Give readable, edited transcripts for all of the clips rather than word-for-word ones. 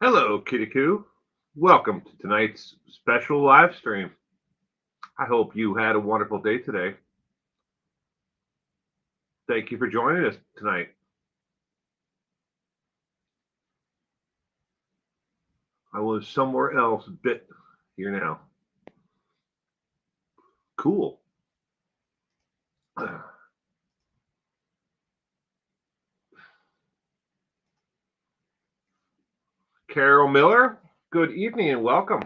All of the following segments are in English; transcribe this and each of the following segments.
Hello, Kitty Coo. Welcome to tonight's special live stream. I hope you had a wonderful day today. Thank you for joining us tonight. I was somewhere else, a bit here now. Cool. Carol Miller, good evening and welcome.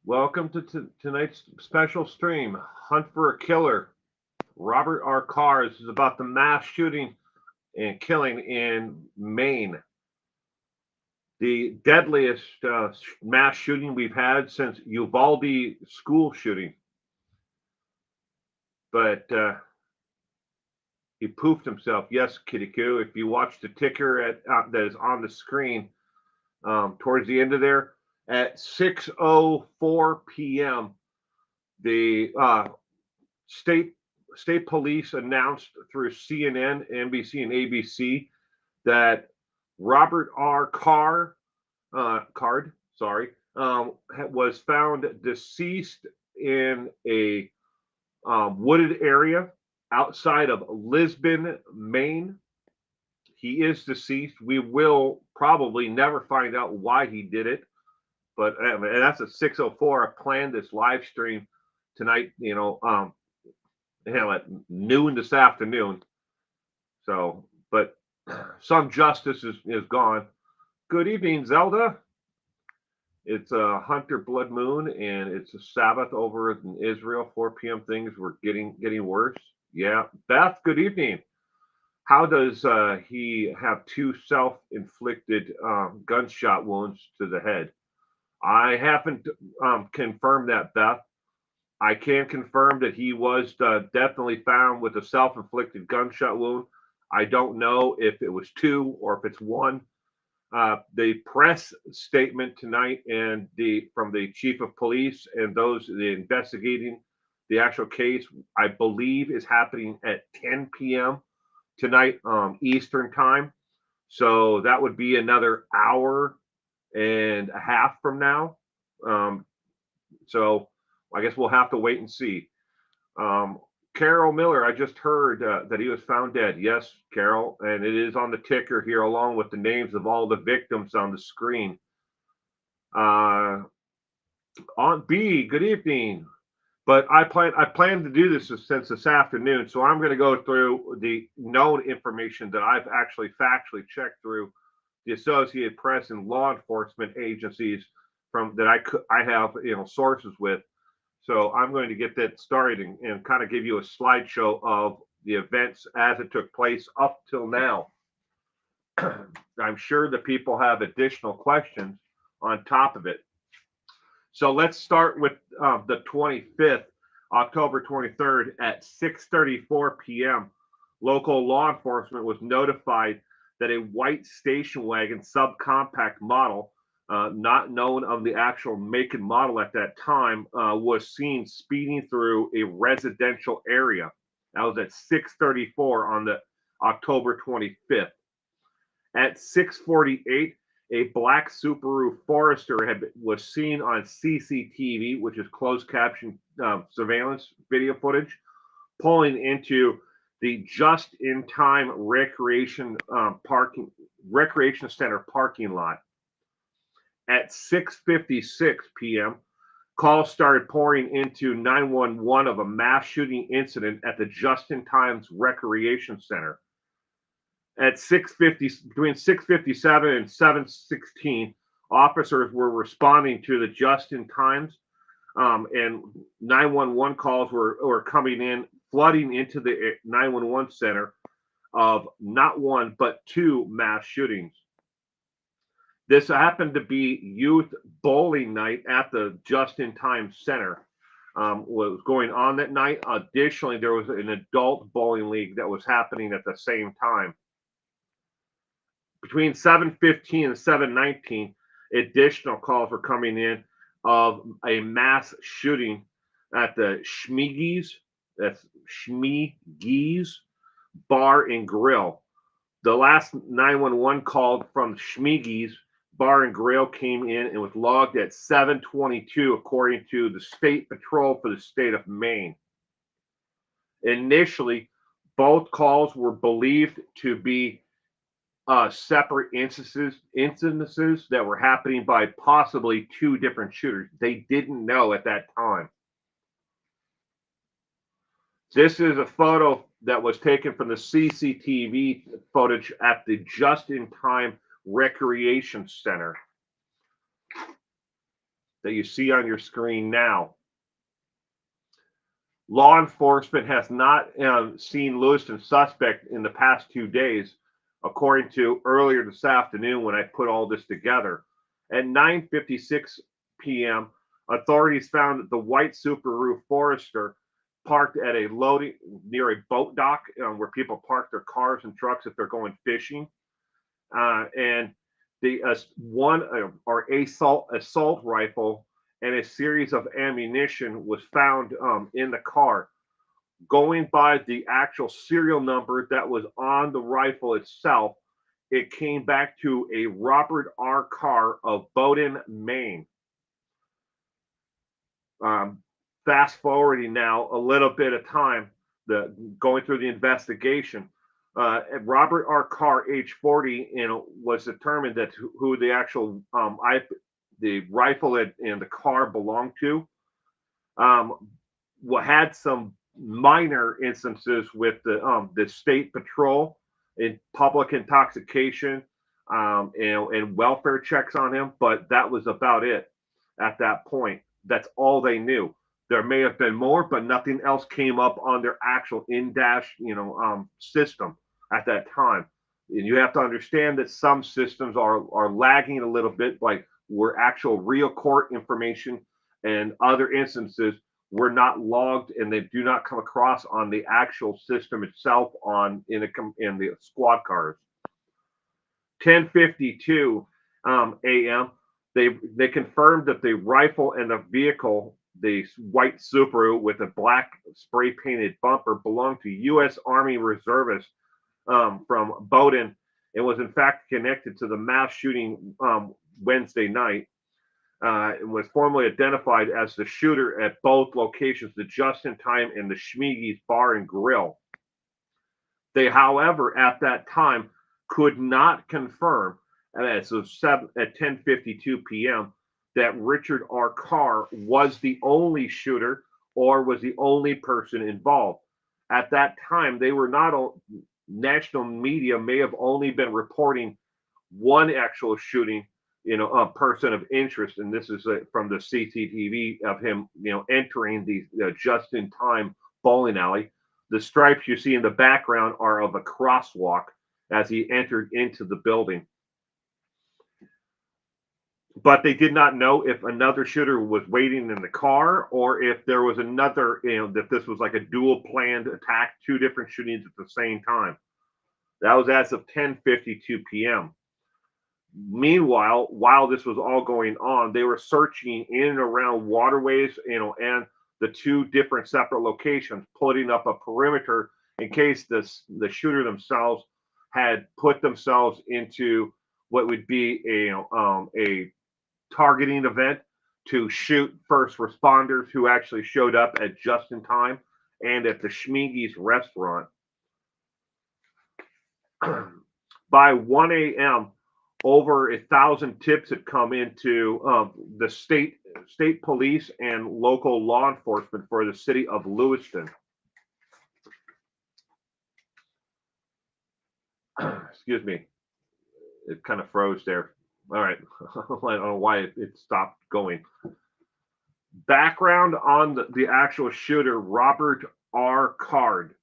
Welcome to tonight's special stream, Hunt for a Killer. Robert R. Carr. This is about the mass shooting and killing in Maine. The deadliest mass shooting we've had since Uvalde school shooting. But he poofed himself. Yes, Kitty Coo. If you watch the ticker that is on the screen towards the end of there, at 6:04 p.m., the state police announced through CNN, NBC, and ABC that Robert R. Card, was found deceased in a wooded area outside of Liveston, Maine. He is deceased. We will probably never find out why he did it, but and that's at 6:04. I planned this live stream tonight. At noon this afternoon. So, but some justice is gone. Good evening, Zelda. It's a Hunter Blood Moon, and it's a Sabbath over in Israel. 4 p.m. Things were getting worse. Yeah, Beth. Good evening. How does he have two self-inflicted gunshot wounds to the head? I haven't confirmed that, Beth. I can confirm that he was definitely found with a self-inflicted gunshot wound. I don't know if it was two or if it's one. The press statement tonight and from the chief of police and those investigating the actual case, I believe, is happening at 10 p.m. tonight Eastern time. So that would be another hour and a half from now. So I guess we'll have to wait and see. Um, Carol Miller, I just heard that he was found dead. Yes, Carol, and it is on the ticker here along with the names of all the victims on the screen. Aunt B, good evening. But I plan to do this since this afternoon, so I'm going to go through the known information that I've actually factually checked through the Associated Press and law enforcement agencies from that I have sources with. So I'm going to get that started and kind of give you a slideshow of the events as it took place up till now. I'm sure that people have additional questions on top of it. So let's start with the 25th, October 23rd at 6:34 p.m. Local law enforcement was notified that a white station wagon subcompact model, not known of the actual make and model at that time, was seen speeding through a residential area. That was at 6:34 on the October 25th. At 6:48, a black Subaru Forester was seen on CCTV, which is closed caption surveillance video footage, pulling into the just-in-time recreation center parking lot. At 6:56 p.m., calls started pouring into 911 of a mass shooting incident at the just-in-times recreation center. At 6:50, between 6:57 and 7:16, officers were responding to the just-in-times, and 911 calls were coming in, flooding into the 911 center of not one but two mass shootings. This happened to be youth bowling night at the just-in-time center. What was going on that night? Additionally, there was an adult bowling league that was happening at the same time. Between 7:15 and 7:19, additional calls were coming in of a mass shooting at the Schmiege's That's Schmiege's Bar and Grill. The last 911 call from Schmiege's Bar and Grill came in and was logged at 7:22, according to the State Patrol for the state of Maine. Initially, both calls were believed to be separate instances that were happening by possibly two different shooters. They didn't know at that time. This is a photo that was taken from the CCTV footage at the Just-in-Time Recreation Center that you see on your screen now. Law enforcement has not seen Lewiston suspect in the past 2 days, according to earlier this afternoon when I put all this together. At 9:56 p.m., authorities found that the white Subaru Forester parked at a loading near a boat dock where people park their cars and trucks if they're going fishing, and the assault rifle and a series of ammunition was found in the car. Going by the actual serial number that was on the rifle itself, it came back to a Robert R. Carr of Bowdoin, Maine. Fast forwarding now a little bit of time, going through the investigation. Robert R. Carr, age 40, was determined that who the actual the rifle and the car belonged to. Had some minor instances with the state patrol in public intoxication and welfare checks on him, but that was about it at that point. That's all they knew. There may have been more, but nothing else came up on their actual in-dash system at that time. And you have to understand that some systems are lagging a little bit, like where actual real court information and other instances were not logged, and they do not come across on the actual system itself in the squad cars. 10:52 a.m. They confirmed that the rifle and the vehicle, the white Subaru with a black spray painted bumper, belonged to U.S. Army reservists from Bowdoin and was in fact connected to the mass shooting Wednesday night. It was formally identified as the shooter at both locations, the Just-in-Time and the Schmiege's Bar and Grill. They, however, at that time could not confirm, as of 10:52 p.m., that Richard R. Carr was the only shooter or was the only person involved. At that time, they were not national media may have only been reporting one actual shooting, a person of interest, and this is from the CCTV of him, entering the Just-in-Time bowling alley. The stripes you see in the background are of a crosswalk as he entered into the building. But they did not know if another shooter was waiting in the car or if there was another, that this was like a dual planned attack, two different shootings at the same time. That was as of 10:52 p.m. Meanwhile, while this was all going on, they were searching in and around waterways, and the two different separate locations, putting up a perimeter in case the shooter themselves had put themselves into what would be a targeting event to shoot first responders who actually showed up at Just-in-Time and at the Schmiege's restaurant. By 1 a.m., over 1,000 tips had come into the state police and local law enforcement for the city of Lewiston. Excuse me. It kind of froze there. All right. I don't know why it stopped going. Background on the actual shooter, Robert R. Card.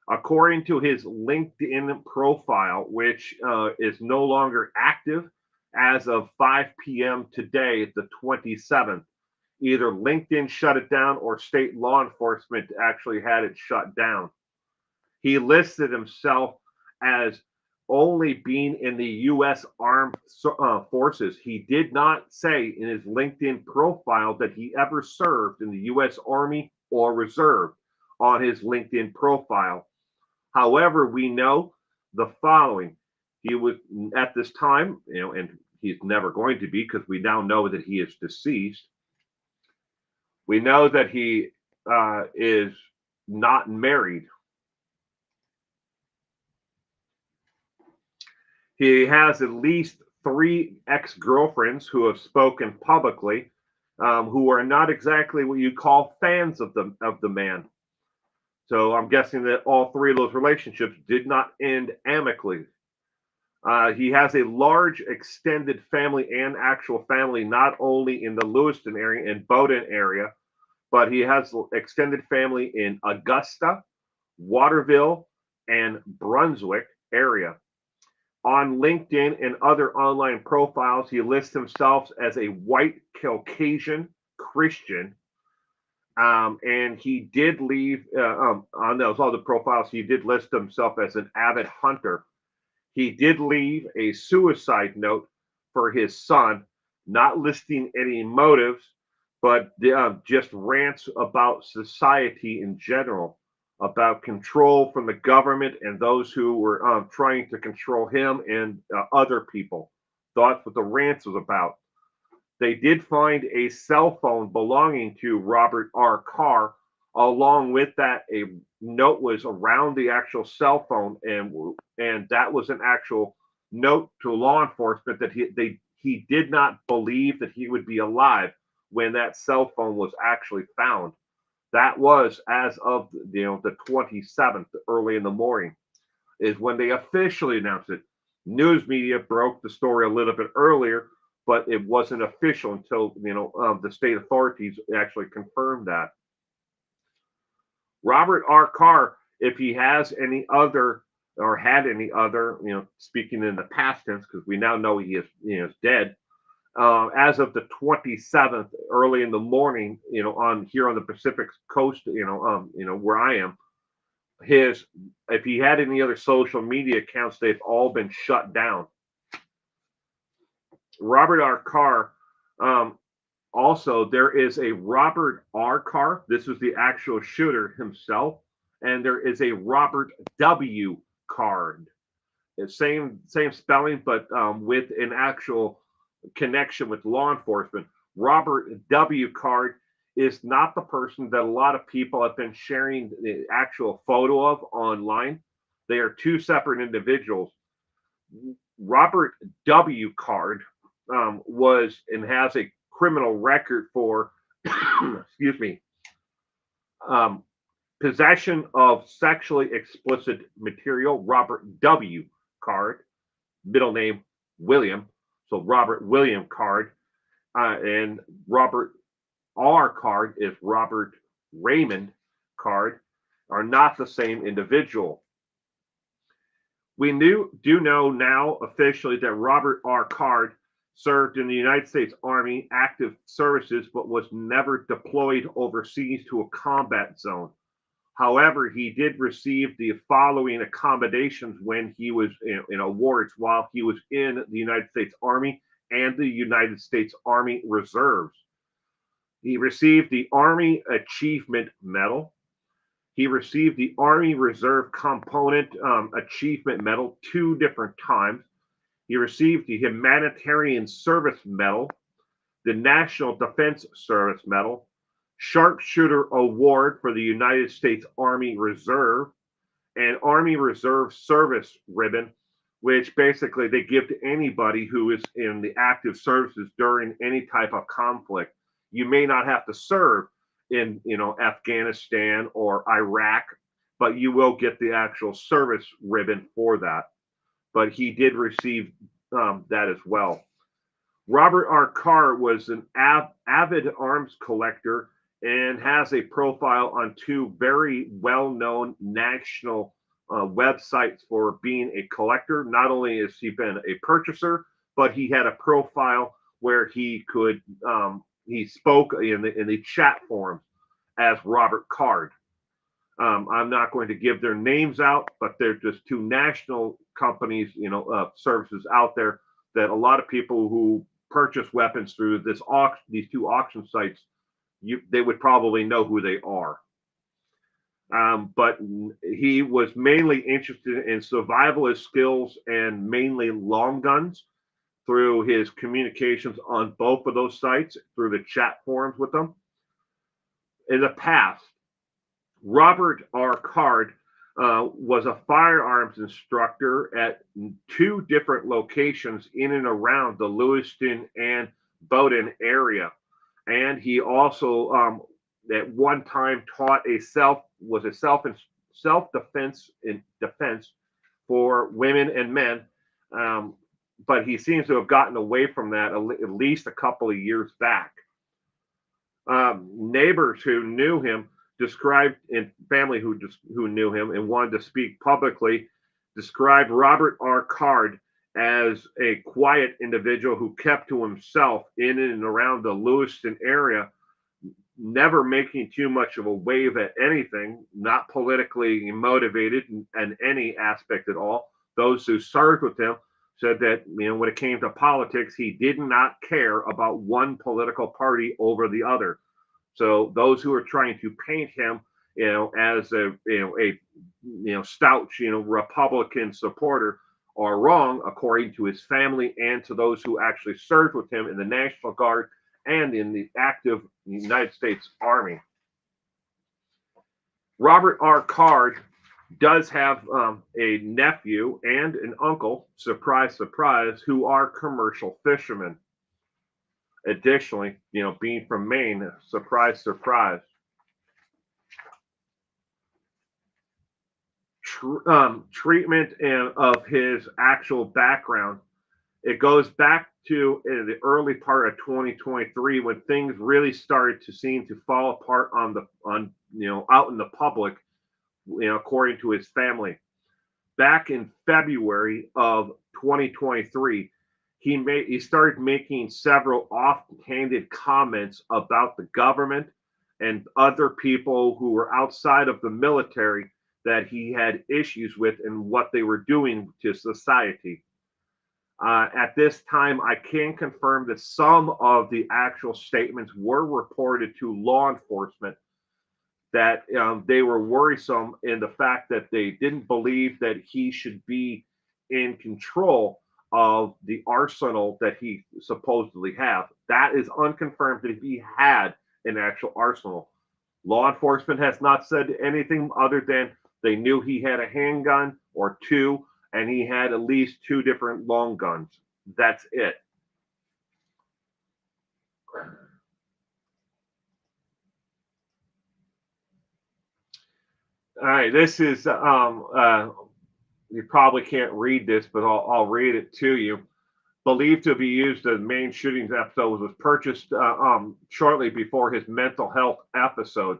According to his LinkedIn profile, which is no longer active as of 5 p.m. today, the 27th, either LinkedIn shut it down or state law enforcement actually had it shut down. He listed himself as only being in the U.S. Armed Forces. He did not say in his LinkedIn profile that he ever served in the U.S. Army or Reserve. on his LinkedIn profile. However, we know the following. He was at this time, and he's never going to be because we now know that he is deceased. We know that he is not married. He has at least 3 ex-girlfriends who have spoken publicly, who are not exactly what you call fans of the man. So I'm guessing that all 3 of those relationships did not end amicably. He has a large extended family and actual family, not only in the Lewiston area and Bowdoin area, but he has extended family in Augusta, Waterville, and Brunswick area. On LinkedIn and other online profiles, he lists himself as a white Caucasian Christian. And he did leave on those other profiles, he did list himself as an avid hunter. He did leave a suicide note for his son, not listing any motives, but just rants about society in general, about control from the government and those who were trying to control him and other people. That's what the rants was about. They did find a cell phone belonging to Robert R. Carr. Along with that, a note was around the actual cell phone, and that was an actual note to law enforcement that he did not believe that he would be alive when that cell phone was actually found. That was as of the 27th, early in the morning, is when they officially announced it. News media broke the story a little bit earlier, but it wasn't official until the state authorities actually confirmed that. Robert R. Carr, if he has any other or had any other, speaking in the past tense, because we now know he is dead. As of the 27th, early in the morning, on the Pacific coast, where I am, if he had any other social media accounts, they've all been shut down. Robert R. Carr. Also, there is a Robert R. Carr. This was the actual shooter himself, and there is a Robert W. Card. It's same spelling, but with an actual connection with law enforcement. Robert W. Card is not the person that a lot of people have been sharing the actual photo of online. They are 2 separate individuals. Robert W. Card was and has a criminal record for excuse me, possession of sexually explicit material. Robert W. Card, middle name William, so Robert William Card, and Robert R. Card is Robert Raymond Card, are not the same individual. We do know now officially that Robert R. Card served in the United States Army active services, but was never deployed overseas to a combat zone. However, he did receive the following accommodations when he was in awards while he was in the United States Army and the United States Army Reserves. He received the Army Achievement Medal. He received the Army Reserve Component Achievement Medal 2 different times. He received the Humanitarian Service Medal, the National Defense Service Medal, Sharpshooter Award for the United States Army Reserve, and Army Reserve Service Ribbon, which basically they give to anybody who is in the active services during any type of conflict. You may not have to serve in Afghanistan or Iraq, but you will get the actual service ribbon for that. But he did receive that as well. Robert R. Carr was an avid arms collector and has a profile on 2 very well-known national websites for being a collector. Not only has he been a purchaser, but he had a profile where he could he spoke in the chat forums as Robert Card. I'm not going to give their names out, but they're just 2 national companies, services out there that a lot of people who purchase weapons through these 2 auction sites, they would probably know who they are. But he was mainly interested in survivalist skills and mainly long guns through his communications on both of those sites, through the chat forums with them. In the past, Robert R. Card was a firearms instructor at two different locations in and around the Lewiston and Bowdoin area. And he also, at one time, taught a self defense for women and men. But he seems to have gotten away from that at least a couple of years back. Neighbors who knew him described, and family who knew him and wanted to speak publicly, described Robert R. Card as a quiet individual who kept to himself in and around the Lewiston area, never making too much of a wave at anything, not politically motivated in any aspect at all. Those who served with him said that, when it came to politics, he did not care about one political party over the other. So those who are trying to paint him, as a stout, Republican supporter are wrong, according to his family and to those who actually served with him in the National Guard and in the active United States Army. Robert R. Card does have a nephew and an uncle, surprise, surprise, who are commercial fishermen. Additionally, being from Maine, surprise, surprise. Treatment of his actual background. It goes back to the early part of 2023 when things really started to seem to fall apart out in the public, according to his family. Back in February of 2023, he started making several offhanded comments about the government and other people who were outside of the military that he had issues with and what they were doing to society. At this time, I can confirm that some of the actual statements were reported to law enforcement, that they were worrisome in the fact that they didn't believe that he should be in control of the arsenal that he supposedly have. That is unconfirmed that he had an actual arsenal. Law enforcement has not said anything other than they knew he had a handgun or two, and he had at least two different long guns. That's it. All right, this is you probably can't read this, but I'll read it to you. Believed to be used in Maine shootings episode, was purchased shortly before his mental health episode.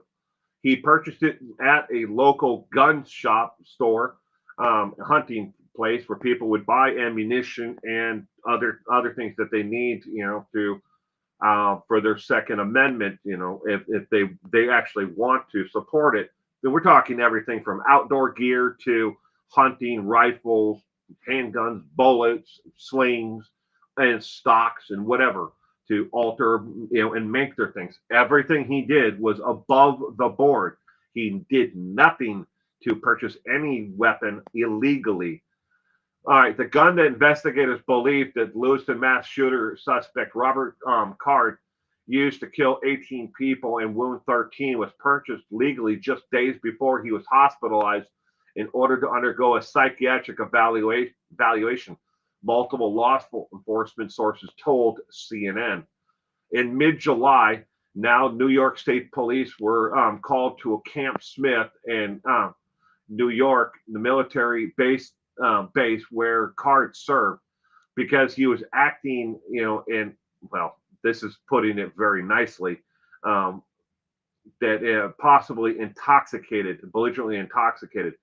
He purchased it at a local gun shop store, hunting place where people would buy ammunition and other things that they need, to for their Second Amendment. If they actually want to support it. Then we're talking everything from outdoor gear to hunting rifles, handguns, bullets, slings, and stocks and whatever to alter, and make their things. Everything he did was above the board. He did nothing to purchase any weapon illegally. All right, the gun that investigators believe that Lewiston, Mass shooter suspect Robert Card used to kill 18 people and wound 13 was purchased legally just days before he was hospitalized in order to undergo a psychiatric evaluation. Multiple law enforcement sources told CNN. In mid-July, now New York State Police were called to a Camp Smith in New York, the military base where Card served, because he was acting, this is putting it very nicely, that possibly belligerently intoxicated,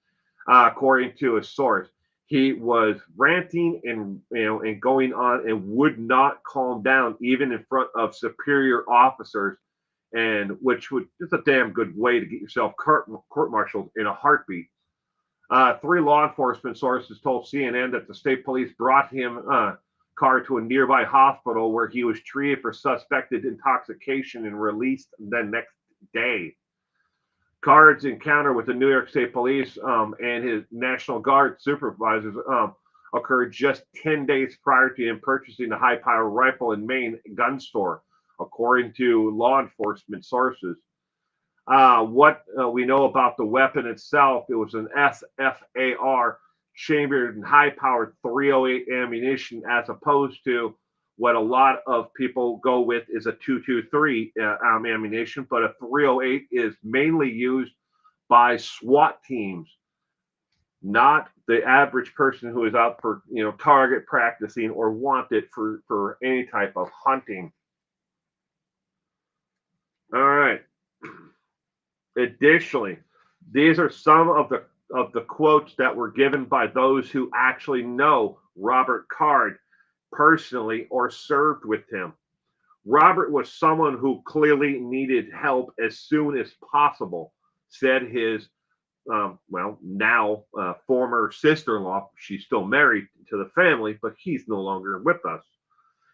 according to a source. He was ranting and going on and would not calm down even in front of superior officers, and which is a damn good way to get yourself court-martialed in a heartbeat. 3 law enforcement sources told CNN that the state police brought him Card to a nearby hospital where he was treated for suspected intoxication and released the next day. Card's encounter with the New York State Police and his National Guard supervisors occurred just 10 days prior to him purchasing the high-power rifle in Maine gun store, according to law enforcement sources. What we know about the weapon itself, it was an SFAR chambered in high-powered 308 ammunition, as opposed to what a lot of people go with is a 223 ammunition, but a 308 is mainly used by SWAT teams, not the average person who is out for target practicing or wanted for any type of hunting. All right. Additionally, these are some of the quotes that were given by those who actually know Robert Card personally or served with him. Robert was someone who clearly needed help as soon as possible, said his now former sister-in-law. She's still married to the family, but he's no longer with us.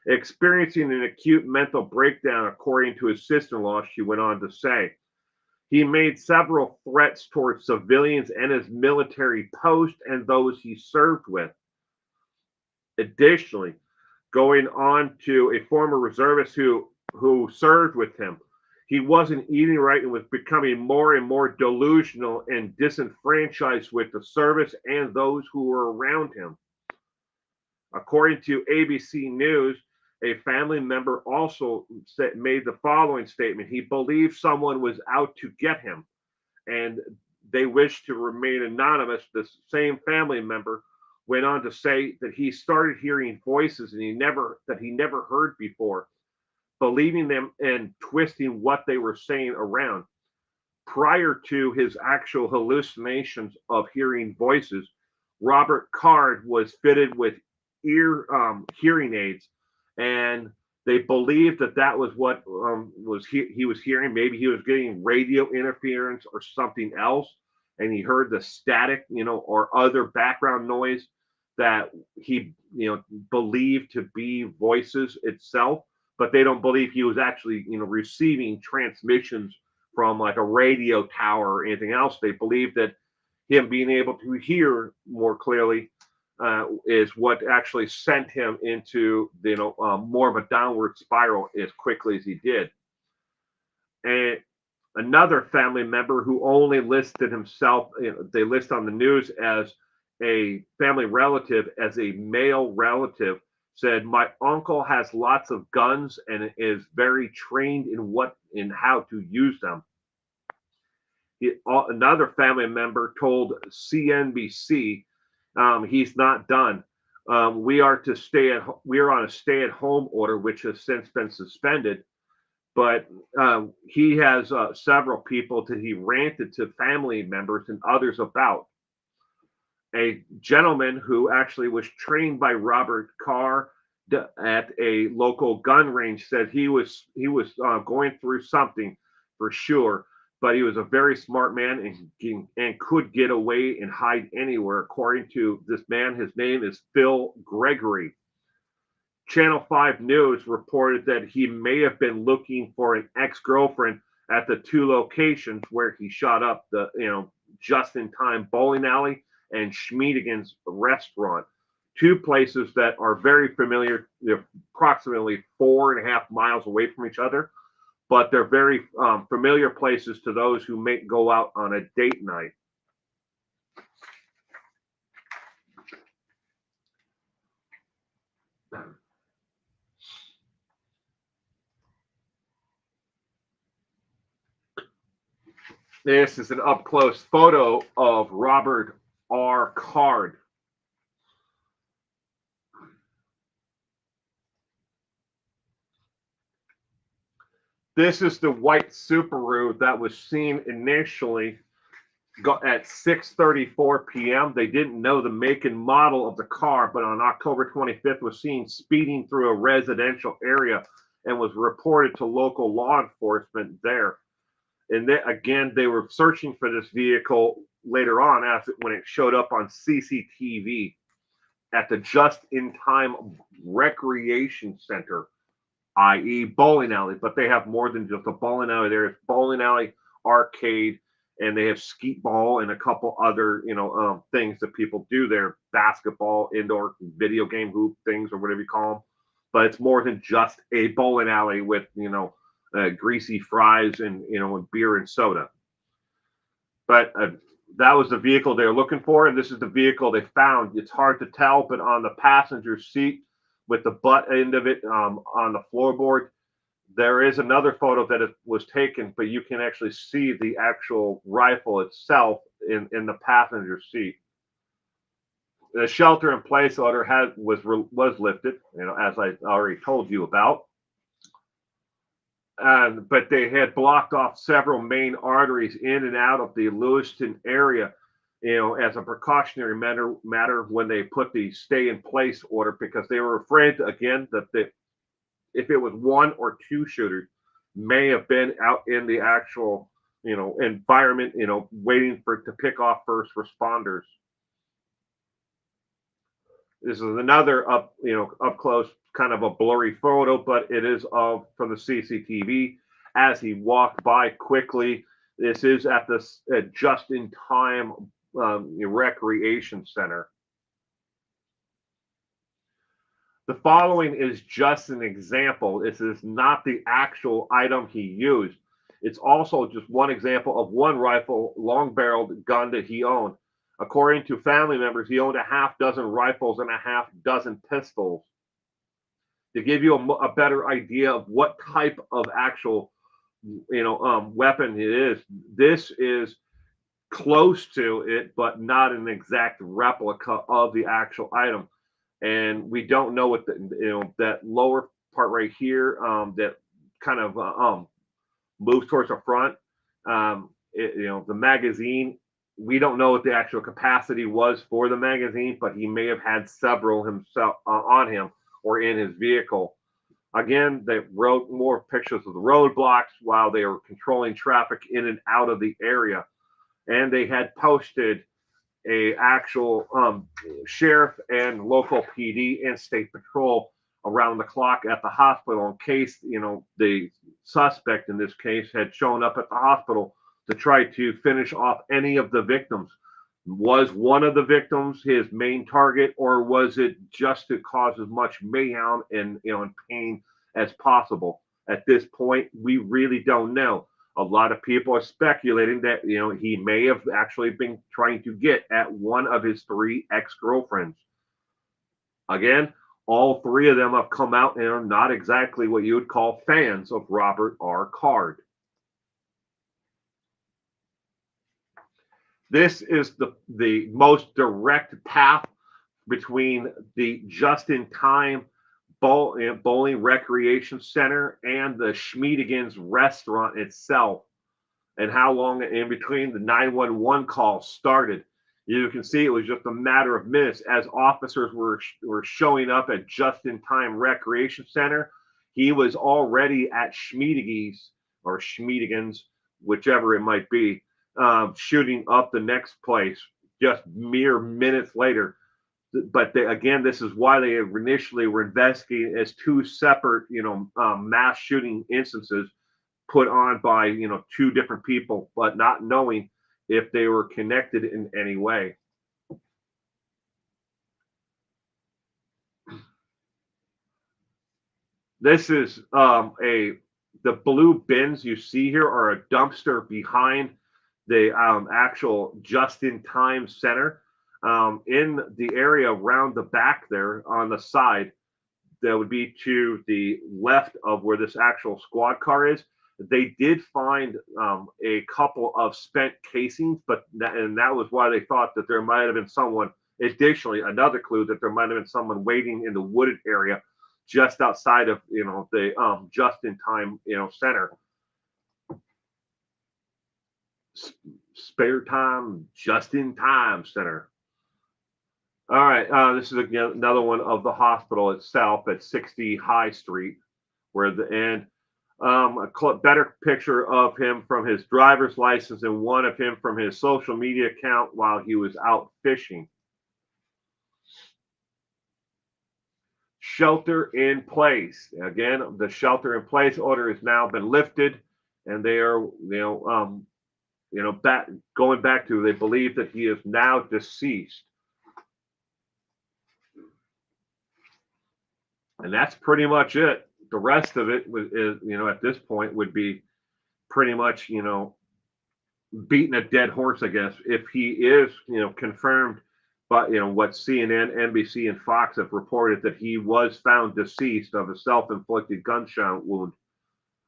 Experiencing an acute mental breakdown, according to his sister-in-law, she went on to say. He made several threats towards civilians and his military post and those he served with. Additionally, going on to a former reservist who served with him, he wasn't eating right and was becoming more and more delusional and disenfranchised with the service and those who were around him. According to ABC News, a family member also made the following statement. He believed someone was out to get him, and they wished to remain anonymous. The same family member went on to say that he started hearing voices and he never heard before, believing them and twisting what they were saying around. Prior to his actual hallucinations of hearing voices, Robert Card was fitted with hearing aids, and they believed that was what he was hearing. Maybe he was getting radio interference or something else, and he heard the static, or other background noise that he, believed to be voices itself. But they don't believe he was actually, receiving transmissions from like a radio tower or anything else. They believe that him being able to hear more clearly is what actually sent him into more of a downward spiral as quickly as he did. And another family member who only listed himself, they list on the news as a family relative, as a male relative, said, my uncle has lots of guns and is very trained in how to use them. Another family member told CNBC, he's not done. We are on a stay-at-home order, which has since been suspended. But he has several people that he ranted to family members and others about. A gentleman who actually was trained by Robert Carr at a local gun range said he was going through something for sure, but he was a very smart man and could get away and hide anywhere. According to this man, his name is Phil Gregory. Channel 5 News reported that he may have been looking for an ex-girlfriend at the two locations where he shot up the just-in-time bowling alley and Schmiedigan's restaurant. Two places that are very familiar. They're approximately 4.5 miles away from each other, but they're very familiar places to those who may go out on a date night. This is an up-close photo of Robert R. Card. This is the white Subaru that was seen initially at 6:34 p.m. They didn't know the make and model of the car, but on October 25th was seen speeding through a residential area and was reported to local law enforcement there. And again, they were searching for this vehicle later on when it showed up on CCTV at the just-in-time recreation center, i.e. bowling alley. But they have more than just a bowling alley there. It's bowling alley, arcade, and they have skeet ball and a couple other things that people do there, basketball, indoor video game hoop things or whatever you call them. But it's more than just a bowling alley with greasy fries and and beer and soda. But that was the vehicle they were looking for, and this is the vehicle they found. It's hard to tell, but on the passenger seat with the butt end of it on the floorboard, there is another photo that it was taken, but you can actually see the actual rifle itself in the passenger seat. The shelter-in-place order was lifted, as I already told you about. But they had blocked off several main arteries in and out of the Lewiston area, as a precautionary matter when they put the stay-in-place order, because they were afraid, again, that if it was one or two shooters, may have been out in the actual, environment, waiting to pick off first responders. This is another up close, kind of a blurry photo, but it is from the CCTV as he walked by quickly. This is at this just-in-time recreation center. The following is just an example. This is not the actual item he used. It's also just one example of one rifle, long-barreled gun that he owned. According to family members, he owned a half dozen rifles and a half dozen pistols. To give you a better idea of what type of actual, weapon it is, this is close to it, but not an exact replica of the actual item. And we don't know what that lower part right here that kind of moves towards the front. The magazine, we don't know what the actual capacity was for the magazine, but he may have had several himself on him or in his vehicle. Again, they wrote more pictures of the roadblocks while they were controlling traffic in and out of the area. And they had posted a actual sheriff and local PD and state patrol around the clock at the hospital in case, the suspect in this case had shown up at the hospital to try to finish off any of the victims. Was one of the victims his main target, or was it just to cause as much mayhem and pain as possible? At this point, we really don't know. A lot of people are speculating that he may have actually been trying to get at one of his three ex-girlfriends. Again, all three of them have come out and are not exactly what you would call fans of Robert R. Card. This is the most direct path between the just-in-time bowling recreation center and the Schmiedigan's restaurant itself, and how long in between the 911 call started. You can see it was just a matter of minutes as officers were showing up at just-in-time recreation center. He was already at Schmiedigan's or Schmiedigan's, whichever it might be, shooting up the next place just mere minutes later. But again, this is why they initially were investigating as two separate, mass shooting instances put on by, two different people, but not knowing if they were connected in any way. This is the blue bins you see here are a dumpster behind the actual just-in-time center. In the area around the back there on the side, that would be to the left of where this actual squad car is. They did find a couple of spent casings, but that was why they thought that there might have been someone. Additionally, another clue that there might have been someone waiting in the wooded area just outside of the just-in-time center. Spare time, just-in-time center. All right, this is another one of the hospital itself at 60 High Street, where a better picture of him from his driver's license and one of him from his social media account while he was out fishing. Shelter in place. Again, the shelter in place order has now been lifted, and they are, going back to, they believe that he is now deceased. And that's pretty much it. The rest of it is, at this point would be pretty much, beating a dead horse, I guess, if he is, confirmed. But what CNN, NBC, and Fox have reported, that he was found deceased of a self-inflicted gunshot wound.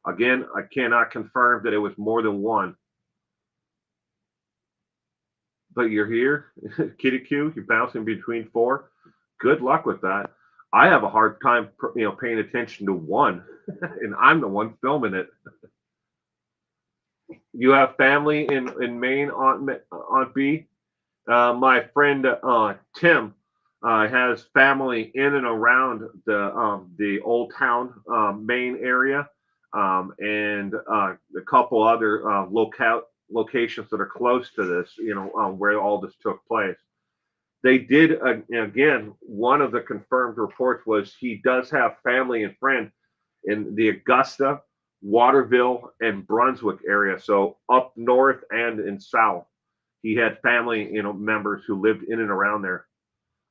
Again, I cannot confirm that it was more than one. But you're here, Kitty Q. You're bouncing between four. Good luck with that. I have a hard time, paying attention to one, and I'm the one filming it. You have family in Maine, Aunt B. My friend Tim has family in and around the Old Town Maine area, and a couple other locations that are close to this, where all this took place. They did, again, one of the confirmed reports was he does have family and friends in the Augusta, Waterville, and Brunswick area. So up north and in south, he had family, members who lived in and around there.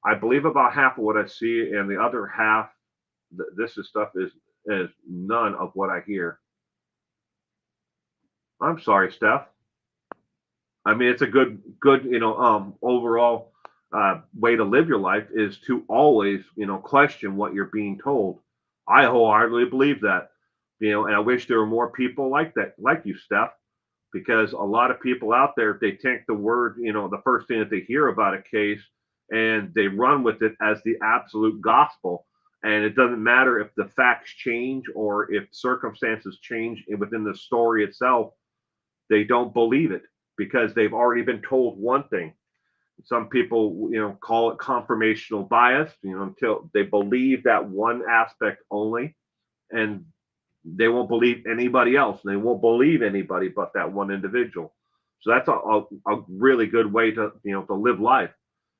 I believe about half of what I see, and the other half, this is stuff is none of what I hear. I'm sorry, Steph. I mean, it's a good, overall way to live your life is to always, question what you're being told. I wholeheartedly believe that, and I wish there were more people like that, like you, Steph, because a lot of people out there, they take the word, the first thing that they hear about a case, and they run with it as the absolute gospel. And it doesn't matter if the facts change or if circumstances change within the story itself, they don't believe it because they've already been told one thing. Some people, call it confirmational bias, until they believe that one aspect only, and they won't believe anybody else. And they won't believe anybody but that one individual. So that's a really good way to, to live life.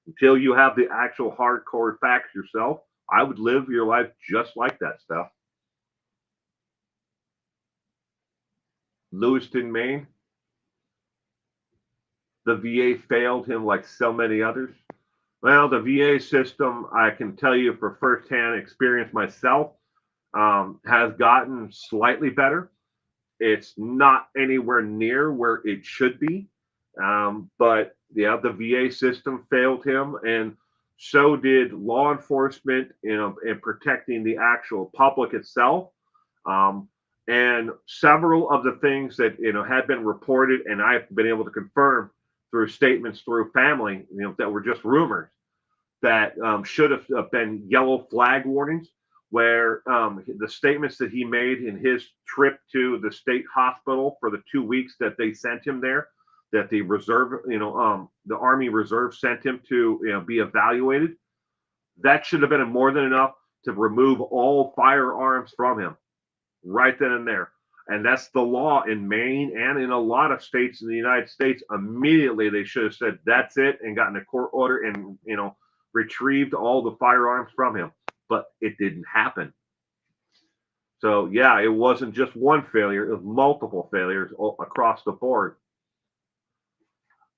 Until you have the actual hardcore facts yourself, I would live your life just like that stuff. Lewiston, Maine. The VA failed him like so many others. Well, the VA system, I can tell you for firsthand experience myself, has gotten slightly better. It's not anywhere near where it should be. But yeah, the VA system failed him, and so did law enforcement, in protecting the actual public itself. Um, and several of the things that had been reported, and I've been able to confirm through statements through family, that were just rumors, that should have been yellow flag warnings, where the statements that he made in his trip to the state hospital for the 2 weeks that they sent him there, that the reserve, the Army Reserve sent him to, be evaluated, that should have been more than enough to remove all firearms from him right then and there. And that's the law in Maine and in a lot of states in the United States. Immediately, they should have said, that's it, and gotten a court order and, retrieved all the firearms from him. But it didn't happen. So, yeah, it wasn't just one failure, it was multiple failures across the board.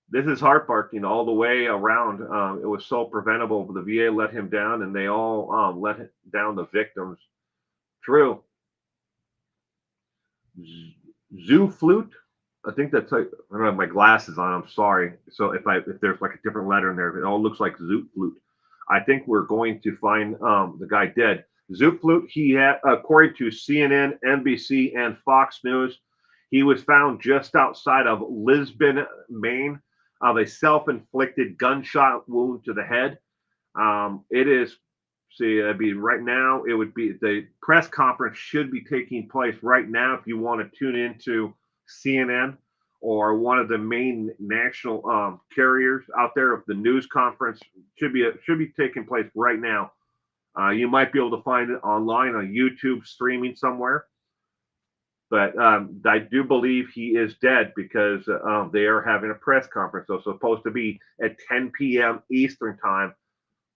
This is heartbreaking all the way around. It was so preventable. The VA let him down, and they all let down the victims. True. Zoo flute. I think that's like, I don't have my glasses on. I'm sorry. So if there's like a different letter in there, it all looks like zoot flute. I think we're going to find the guy dead. Zoot flute. He had, according to CNN, NBC, and Fox News, he was found just outside of Lewiston, Maine, of a self-inflicted gunshot wound to the head. It is. See, it'd be right now. It would be the press conference should be taking place right now. If you want to tune into CNN or one of the main national carriers out there, if the news conference should be taking place right now. You might be able to find it online on YouTube streaming somewhere. But I do believe he is dead because they are having a press conference. So it's supposed to be at 10 p.m. Eastern time.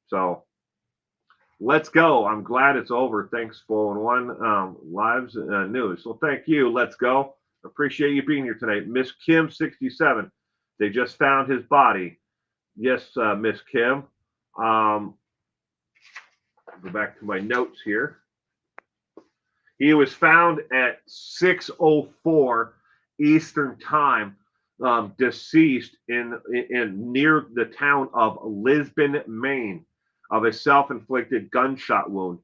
So let's go. I'm glad it's over. Thanks for 1 Lives News. So thank you. Let's go. Appreciate you being here tonight. Miss Kim 67. They just found his body. Yes, Miss Kim. Go back to my notes here. He was found at 6:04 Eastern Time, deceased in near the town of Lewiston, Maine, of a self-inflicted gunshot wound.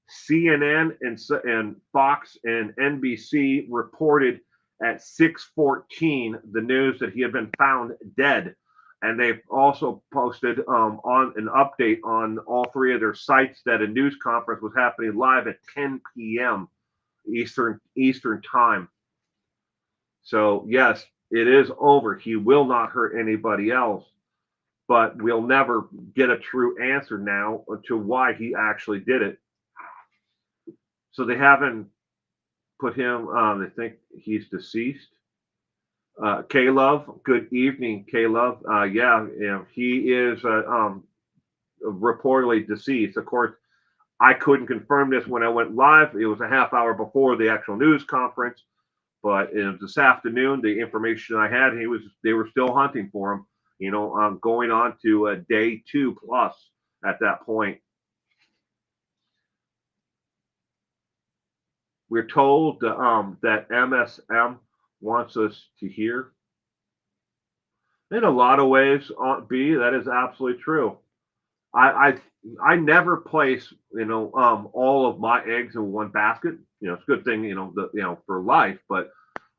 CNN and Fox and NBC reported at 6:14 the news that he had been found dead, and they've also posted on an update on all three of their sites that a news conference was happening live at 10 p.m. Eastern time. So yes, it is over. He will not hurt anybody else, but we'll never get a true answer now to why he actually did it. So they haven't put him. They think he's deceased. K-Love, good evening, K-Love. Yeah, he is reportedly deceased. Of course, I couldn't confirm this when I went live. It was a half hour before the actual news conference. But this afternoon, the information I had, they were still hunting for him. Going on to day 2+ at that point. We're told that MSM wants us to hear. In a lot of ways, B, that is absolutely true. I never place all of my eggs in one basket. It's a good thing for life, but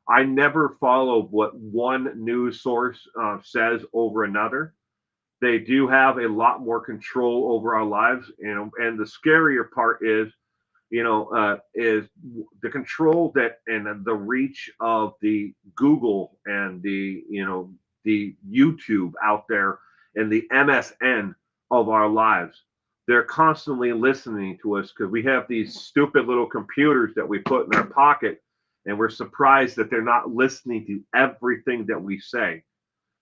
I never follow what one news source says over another. They do have a lot more control over our lives, and the scarier part is is the control that and the reach of the Google and the YouTube out there and the MSN of our lives. They're constantly listening to us because we have these stupid little computers that we put in our pocket, and we're surprised that they're not listening to everything that we say.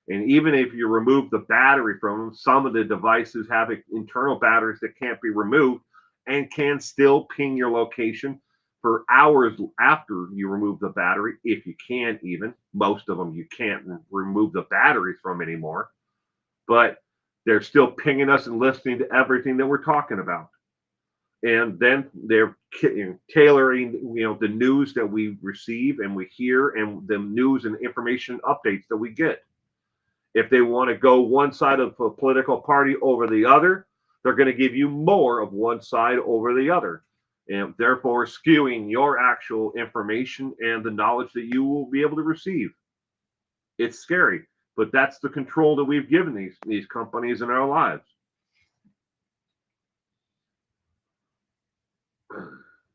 And even if you remove the battery from them, some of the devices have internal batteries that can't be removed and can still ping your location for hours after you remove the battery, if you can even. Most of them you can't remove the batteries from anymore. But they're still pinging us and listening to everything that we're talking about. And then they're tailoring, the news that we receive and we hear and the news and information updates that we get. If they want to go one side of a political party over the other, they're going to give you more of one side over the other, and therefore skewing your actual information and the knowledge that you will be able to receive. It's scary, but that's the control that we've given these companies in our lives.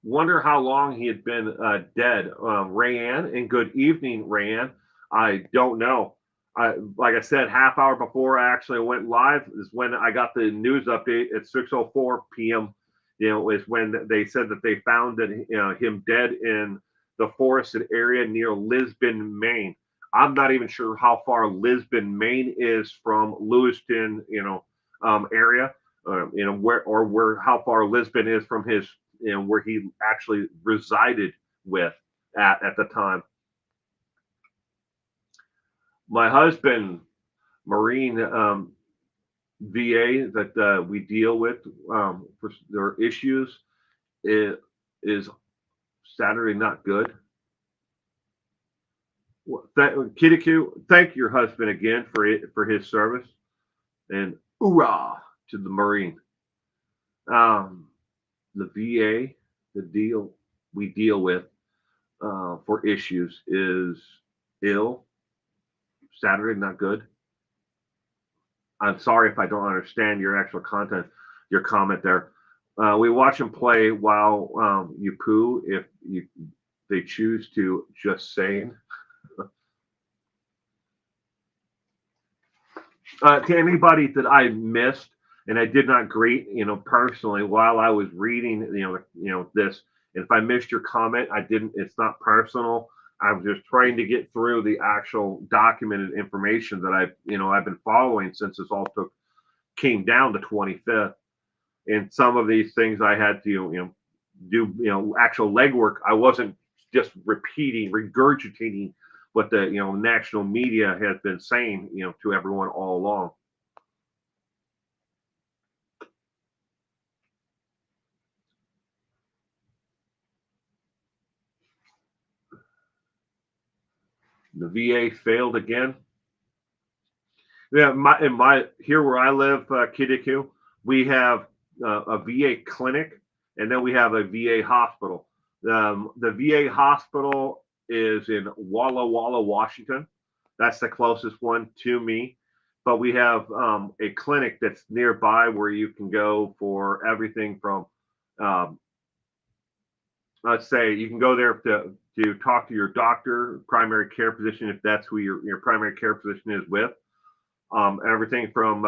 Wonder how long he had been dead. Rayanne, and good evening, Rayanne. I don't know. Like I said, half hour before I actually went live is when I got the news update at 6:04 p.m. Is when they said that they found that him dead in the forested area near Lewiston, Maine. I'm not even sure how far Lewiston, Maine is from Lewiston, area, where how far Lewiston is from his, where he actually resided with at the time. My husband, Marine VA that we deal with for their issues is Saturday not good. Well, Kitiku, thank your husband again for his service, and hoorah to the Marine. The VA, the deal we deal with for issues is ill. Saturday not good. I'm sorry if I don't understand your actual content, your comment there. We watch them play while you poo if they choose to, just saying. To anybody that I missed and I did not greet, personally while I was reading, this. And if I missed your comment, I didn't. It's not personal. I'm just trying to get through the actual documented information that I've been following since this all came down the 25th. And some of these things I had to do actual legwork. I wasn't just regurgitating what the national media has been saying to everyone all along. The VA failed again. Yeah, in my here where I live, Kidiku, we have a VA clinic, and then we have a VA hospital. The VA hospital is in Walla Walla, Washington. That's the closest one to me. But we have a clinic that's nearby where you can go for everything from, um, let's say, you can go there to talk to your doctor, primary care physician, if that's who your primary care physician is with. Everything from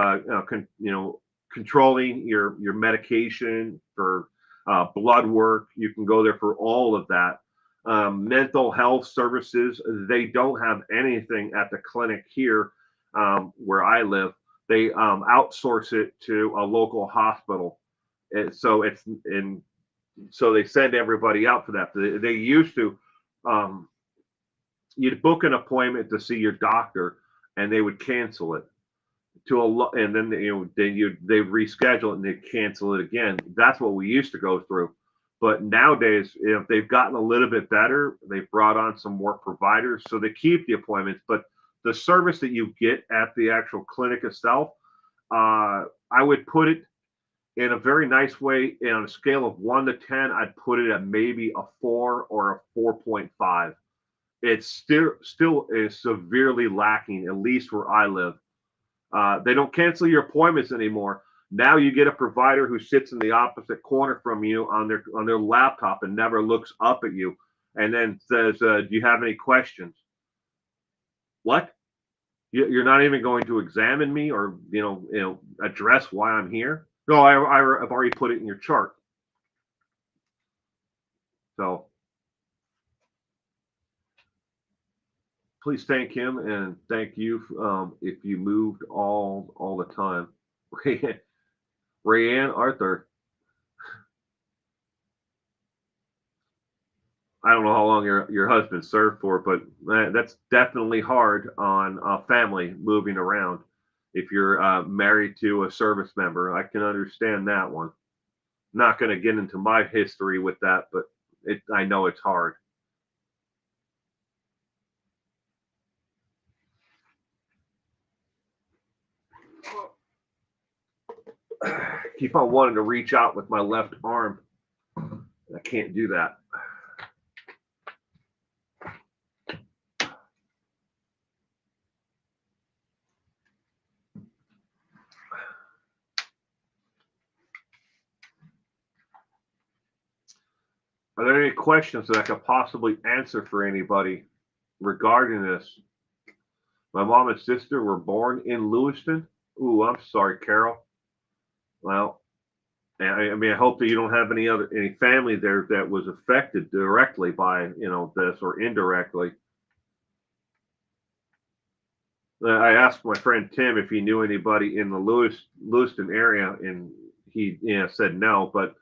controlling your medication for blood work. You can go there for all of that. Mental health services. They don't have anything at the clinic here where I live. They outsource it to a local hospital. And so they send everybody out for that. They used to you'd book an appointment to see your doctor, and they would cancel it and then they reschedule it and they cancel it again. That's what we used to go through. But nowadays, if they've gotten a little bit better, they've brought on some more providers, so they keep the appointments. But the service that you get at the actual clinic itself, I would put it in a very nice way. On a scale of 1 to 10, I'd put it at maybe a 4 or a 4.5. It's still is severely lacking, at least where I live. They don't cancel your appointments anymore. Now you get a provider who sits in the opposite corner from you on their laptop and never looks up at you, and then says, "Do you have any questions?" What? You're not even going to examine me or address why I'm here? No, I've already put it in your chart. So please thank him and thank you if you moved all the time. Rayanne Arthur. I don't know how long your husband served for, but that's definitely hard on a family moving around. If you're married to a service member, I can understand that one. Not going to get into my history with that, but I know it's hard. Keep on wanting to reach out with my left arm. I can't do that. Are there any questions that I could possibly answer for anybody regarding this? My mom and sister were born in Lewiston. Ooh, I'm sorry, Carol. Well, I mean, I hope that you don't have any family there that was affected directly by this or indirectly. I asked my friend Tim if he knew anybody in the Lewiston area, and he said no. But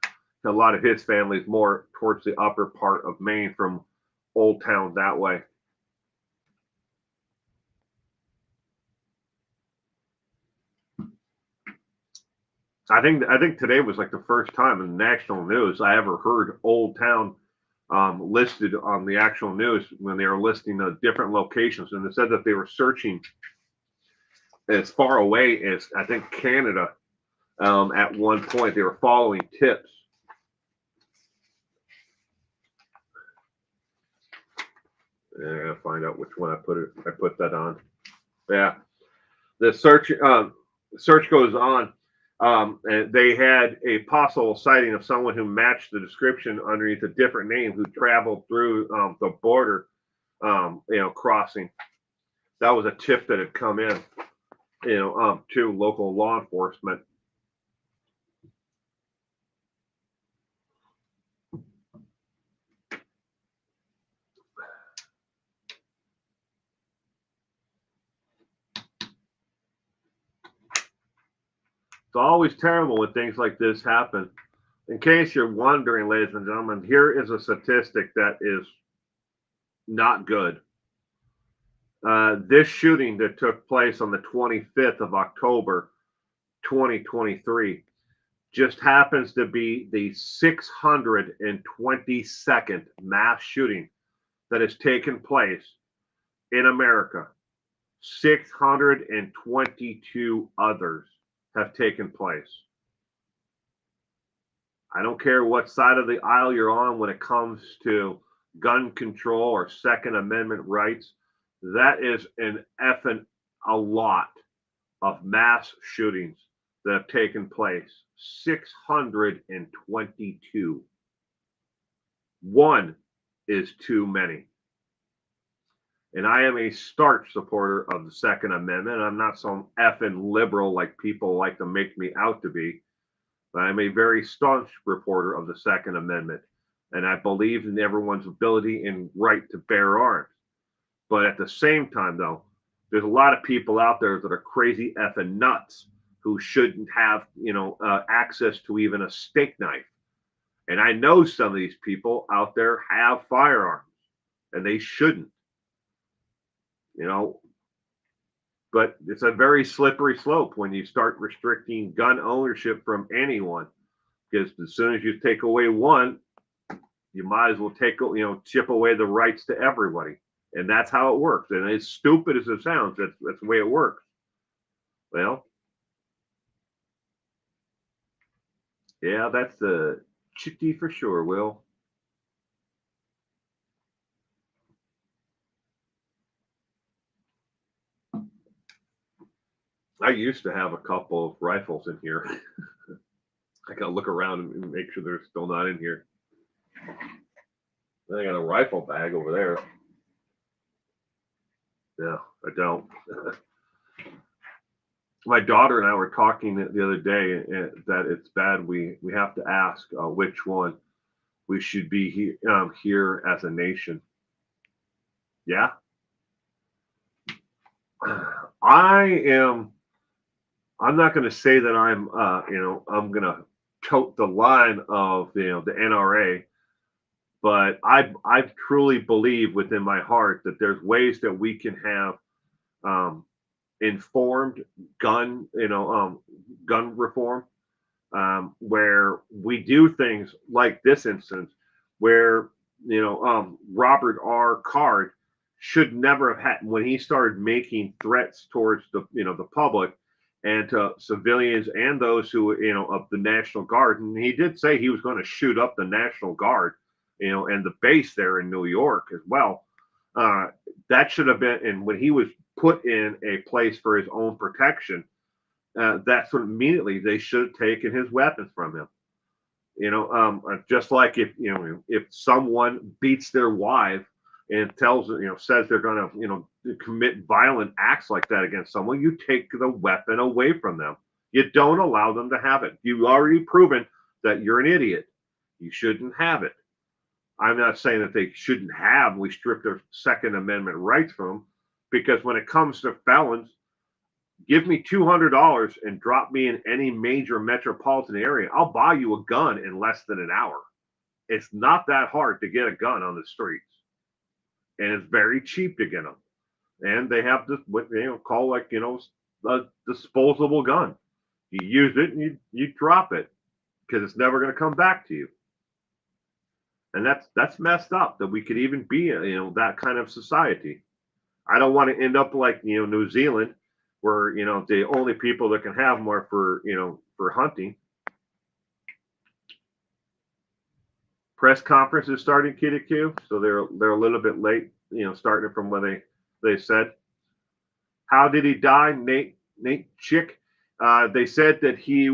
a lot of his family is more towards the upper part of Maine, from Old Town that way. I think today was like the first time in national news I ever heard Old Town listed on the actual news when they were listing the different locations, and they said that they were searching as far away as I think Canada. At one point, they were following tips. I gotta find out which one I put that on. Yeah, the search goes on. And they had a possible sighting of someone who matched the description underneath a different name who traveled through the border, crossing. That was a tip that had come in, to local law enforcement. It's always terrible when things like this happen. In case you're wondering, ladies and gentlemen, here is a statistic that is Not good. This shooting that took place on the 25th of October, 2023, just happens to be the 622nd mass shooting that has taken place in America. 622 others have taken place. I don't care what side of the aisle you're on when it comes to gun control or Second Amendment rights. That is an effing a lot of mass shootings that have taken place. 622. One is too many. And I am a starch supporter of the Second Amendment. I'm not some effing liberal like people like to make me out to be. But I'm a very staunch reporter of the Second Amendment, and I believe in everyone's ability and right to bear arms. But at the same time, though, there's a lot of people out there that are crazy effing nuts who shouldn't have, access to even a steak knife. And I know some of these people out there have firearms, and they shouldn't. But it's a very slippery slope when you start restricting gun ownership from anyone. Because as soon as you take away one, you might as well chip away the rights to everybody. And that's how it works. And as stupid as it sounds, that's the way it works. Well, yeah, that's the chitty for sure, Will. I used to have a couple of rifles in here. I gotta look around and make sure they're still not in here. Then I got a rifle bag over there. No, I don't. My daughter and I were talking the other day that it's bad. We have to ask which one we should be here as a nation. Yeah, I'm not going to say that I'm going to tote the line of the NRA, but I truly believe within my heart that there's ways that we can have informed gun gun reform, where we do things like this instance, where Robert R. Card should never have had, when he started making threats towards the public and to civilians and those who of the National Guard, and he did say he was going to shoot up the National Guard, and the base there in New York as well. That should have been, and when he was put in a place for his own protection, that's when immediately they should have taken his weapons from him. Just like if someone beats their wife and says they're going to commit violent acts like that against someone, you take the weapon away from them. You don't allow them to have it. You've already proven that you're an idiot. You shouldn't have it. I'm not saying that they shouldn't have, we strip their Second Amendment rights from them, because when it comes to felons, give me $200 and drop me in any major metropolitan area. I'll buy you a gun in less than an hour. It's not that hard to get a gun on the streets, and it's very cheap to get them. And they have this what call a disposable gun. You use it and you drop it because it's never going to come back to you. And that's messed up that we could even be that kind of society. I don't want to end up like New Zealand, where the only people that can have them are for hunting. Press conference is starting, KDQ, so they're a little bit late, starting from when they said. How did he die? Nate Chick. They said that he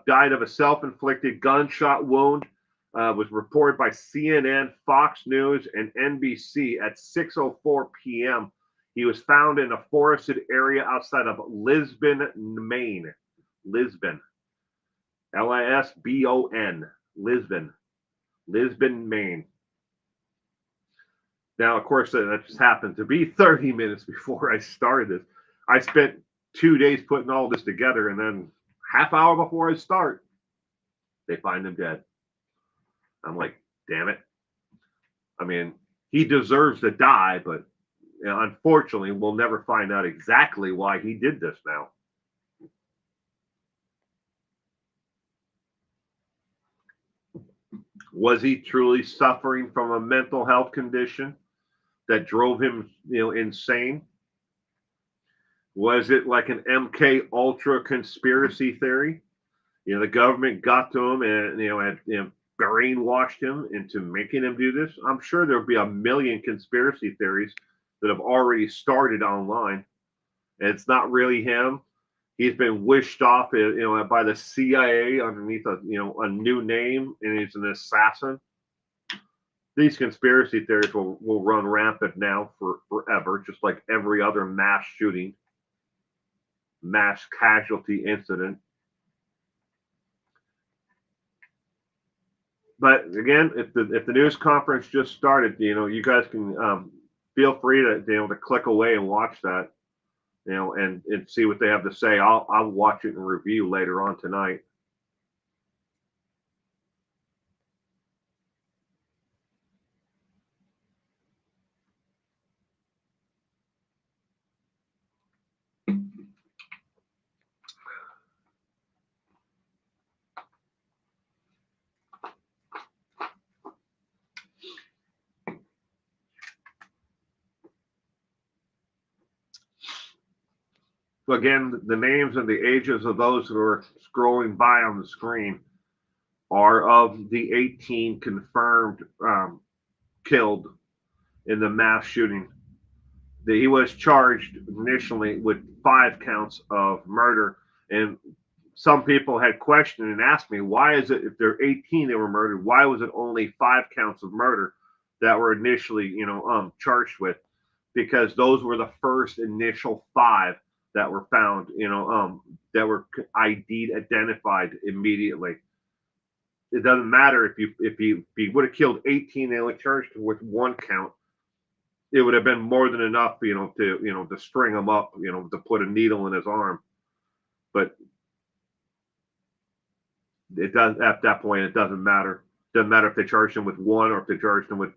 died of a self-inflicted gunshot wound. Was reported by CNN, Fox News, and NBC at 6:04 p.m. He was found in a forested area outside of Lisbon, Maine. Lisbon. Lisbon. Lisbon, Maine. Now, of course, that just happened to be 30 minutes before I started this. I spent 2 days putting all this together, and then half hour before I start, they find him dead. I'm like, damn it. I mean, he deserves to die, but unfortunately, we'll never find out exactly why he did this now. Was he truly suffering from a mental health condition that drove him, insane? Was it like an MK Ultra conspiracy theory? The government got to him and had brainwashed him into making him do this. I'm sure there'll be a million conspiracy theories that have already started online. And it's not really him. He's been wished off, by the CIA underneath a new name, and he's an assassin. These conspiracy theories will run rampant now forever, just like every other mass shooting, mass casualty incident. But again, if the news conference just started, you guys can feel free to click away and watch that, and see what they have to say. I'll watch it and review later on tonight. So again, the names and the ages of those that are scrolling by on the screen are of the 18 confirmed killed in the mass shooting. He was charged initially with 5 counts of murder, and some people had questioned and asked me, why is it, if they're 18 they were murdered, why was it only 5 counts of murder that were initially charged with? Because those were the first initial 5 that were found, that were ID'd, identified immediately. It doesn't matter if he would have killed 18, they only charged him with 1 count. It would have been more than enough, to string him up, to put a needle in his arm. But it does, at that point, it doesn't matter. It doesn't matter if they charged him with 1 or if they charged him with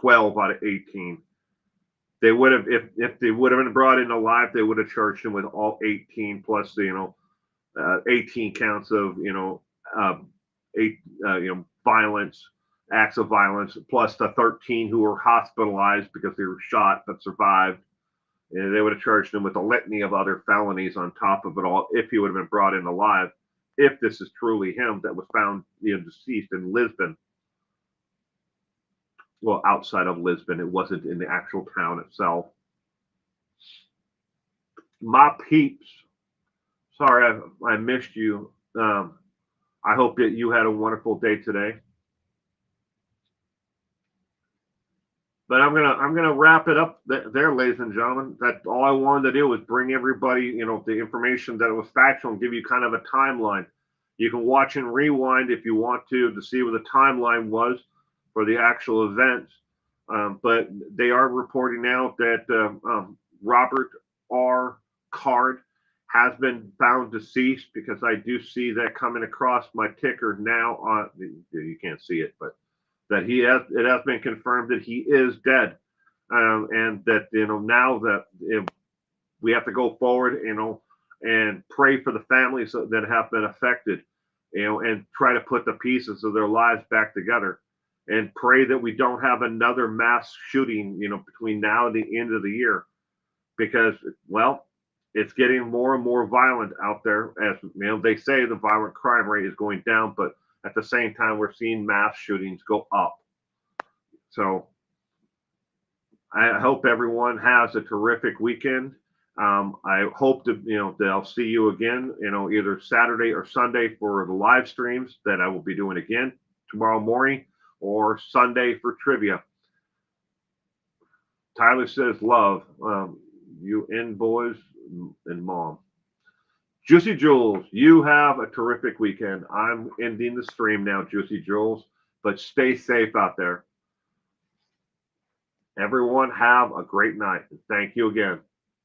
12 out of 18. They would have, if they would have been brought in alive, they would have charged him with all 18 plus 18 counts of violence, acts of violence, plus the 13 who were hospitalized because they were shot but survived. And they would have charged him with a litany of other felonies on top of it all if he would have been brought in alive. If this is truly him that was found deceased in Lisbon. Well, outside of Lisbon, it wasn't in the actual town itself. My peeps, sorry I missed you. I hope that you had a wonderful day today. But I'm gonna wrap it up there, ladies and gentlemen. That's all I wanted to do was bring everybody, the information that was factual and give you kind of a timeline. You can watch and rewind if you want to see what the timeline was for the actual events. But they are reporting now that Robert R. Card has been found deceased, because I do see that coming across my ticker now. You can't see it, but that it has been confirmed that he is dead, and that now that we have to go forward, and pray for the families that have been affected, and try to put the pieces of their lives back together, and pray that we don't have another mass shooting, between now and the end of the year, because, well, it's getting more and more violent out there. As they say, the violent crime rate is going down, but at the same time, we're seeing mass shootings go up. So I hope everyone has a terrific weekend. I hope that I'll see you again, either Saturday or Sunday for the live streams that I will be doing again tomorrow morning, or Sunday for trivia. Tyler says love. You in, boys and mom. Juicy Jules, you have a terrific weekend. I'm ending the stream now, Juicy Jules, but stay safe out there. Everyone have a great night. Thank you again.